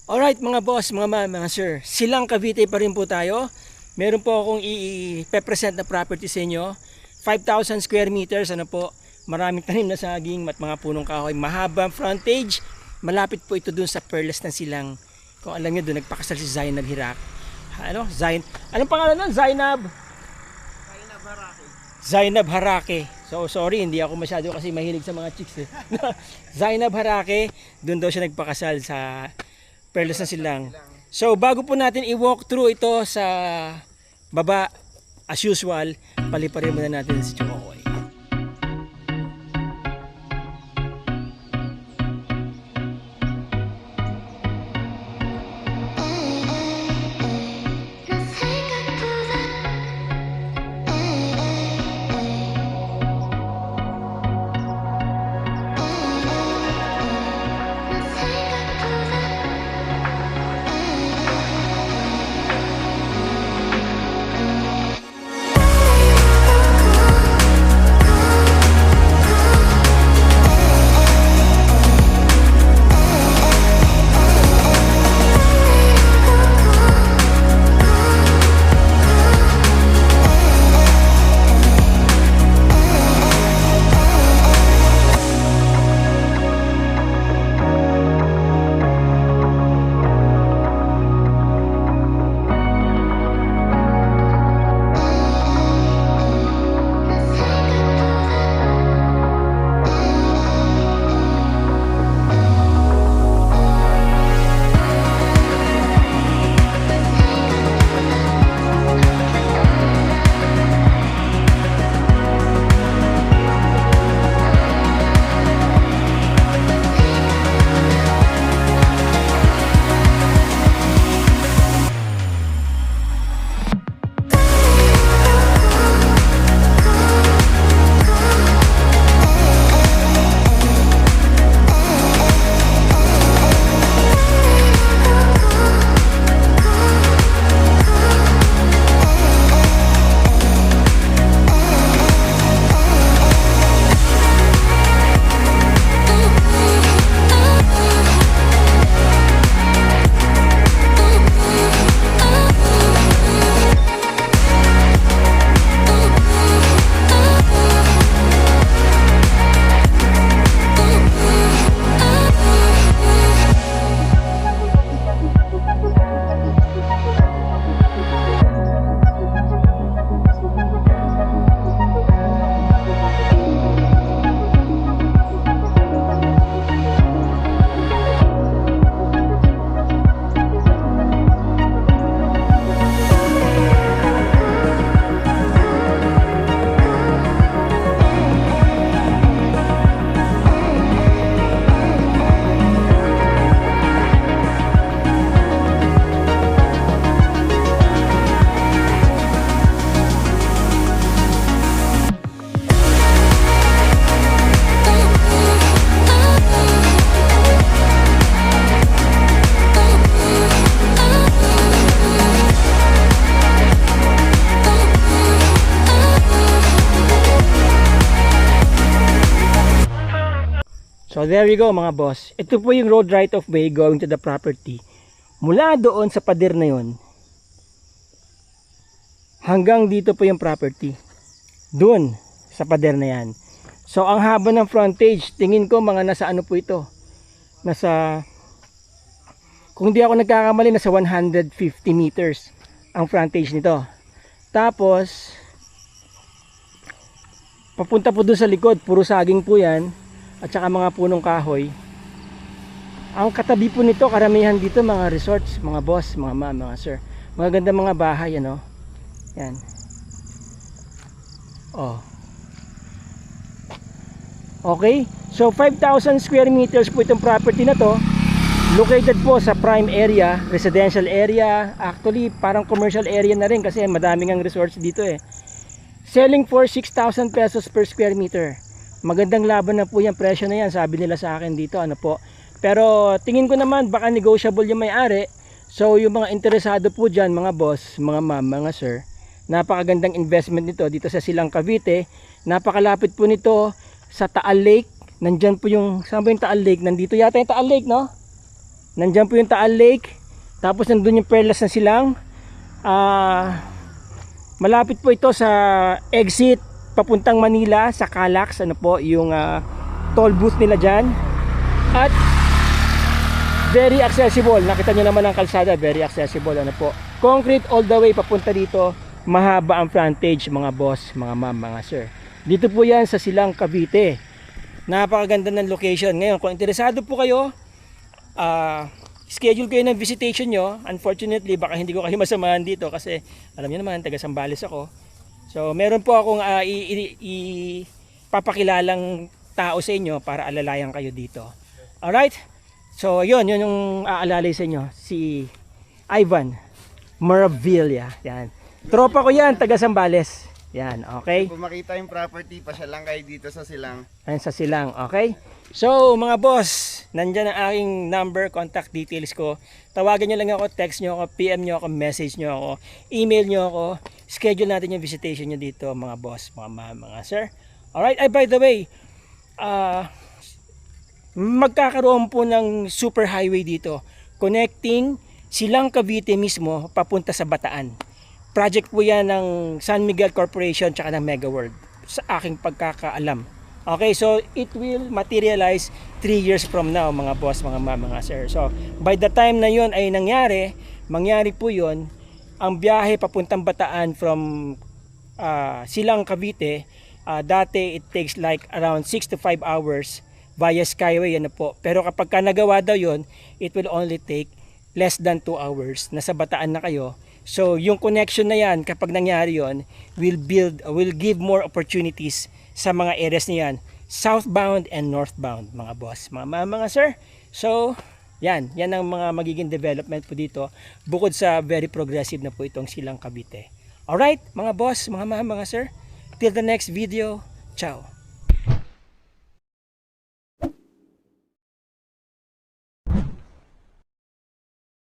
Alright mga boss, mga sir, Silang Cavite pa rin po tayo. Meron po akong i-present na property sa inyo. 5,000 square meters, ano po, maraming tanim na saging at mga punong kahoy. Mahabang frontage, malapit po ito dun sa Perlas ng Silang. Kung alam nyo dun, nagpakasal si Zainab Hirak. Anong pangalan nun? Zainab Harake. Zainab Harake. So sorry, hindi ako masyado kasi mahilig sa mga chicks eh. Zainab Harake, dun daw siya nagpakasal sa Perlas na Silang. So bago po natin i-walk through ito sa baba, as usual, paliparin muna natin si Chukoy. So there you go mga boss. Ito po yung road right of way going to the property. Mula doon sa pader na yun, hanggang dito po yung property. Doon sa pader na yan. So ang haba ng frontage, tingin ko mga nasa ano po ito. Nasa, kung di ako nagkakamali, nasa 150 meters ang frontage nito. Tapos, papunta po doon sa likod, puro saging po yan. At saka mga punong kahoy. Ang katabi po nito, karamihan dito mga resorts, mga boss, mga sir. Mga ganda mga bahay, ano. Yan. Oh. Okay. So 5,000 square meters po itong property na to. Located po sa prime area, residential area. Actually, parang commercial area na rin kasi madaming ang resorts dito eh. Selling for 6,000 pesos per square meter. Magandang laban na po yung presyo na yan, sabi nila sa akin dito, ano po. Pero tingin ko naman baka negotiable yung may-ari. So yung mga interesado po dyan, mga boss, mga ma'am, mga sir, napakagandang investment nito dito sa Silang Cavite. Napakalapit po nito sa Taal Lake. Nandyan po yung, saan ba yung Taal Lake? Nandito yata yung Taal Lake, no? Nandyan po yung Taal Lake. Tapos nandun yung Perlas na Silang. Malapit po ito sa exit papuntang Manila sa Calax. Ano po yung toll booth nila dyan. At very accessible. Nakita nyo naman ang kalsada, very accessible. Ano po, concrete all the way papunta dito. Mahaba ang frontage, mga boss, mga ma'am, mga sir. Dito po yan sa Silang, Cavite. Napakaganda ng location. Ngayon, kung interesado po kayo, schedule kayo ng visitation nyo. Unfortunately, baka hindi ko kayo masamahan dito kasi alam nyo naman, taga Sambales ako. So meron po akong papakilalang tao sa inyo para alalayan kayo dito. Alright? So yun yung aalalay sa inyo, si Ivan Maravilla. Yan. Tropa ko yan, taga Sambales. Yan, okay? Kung makita yung property, pasya lang kayo dito sa Silang. Ayan sa Silang, okay? So mga boss, nandyan ang aking number, contact details ko. Tawagan nyo lang ako, text nyo ako, PM nyo ako, message nyo ako, email nyo ako. Schedule natin yung visitation nyo dito, mga boss, mga sir. Alright, by the way, magkakaroon po ng super highway dito, connecting Silang, Cavite mismo papunta sa Bataan. Project po yan ng San Miguel Corporation tsaka ng Mega World sa aking pagkakaalam. Okay, so it will materialize 3 years from now, mga boss, mga sir. So by the time na yon ay mangyari po yon, ang biyahe papuntang Bataan from Silang, Cavite, dati it takes like around 6 to 5 hours via Skyway, ano po. Pero kapag ka nagawa daw yon, it will only take less than 2 hours. Nasa Bataan na kayo. So yung connection na yan, kapag nangyari yon, will give more opportunities sa mga areas niyan, southbound and northbound, mga boss, mga sir. So yan ang mga magiging development po dito, bukod sa very progressive na po itong Silang, Cavite. Alright, mga boss, mga sir, till the next video, ciao.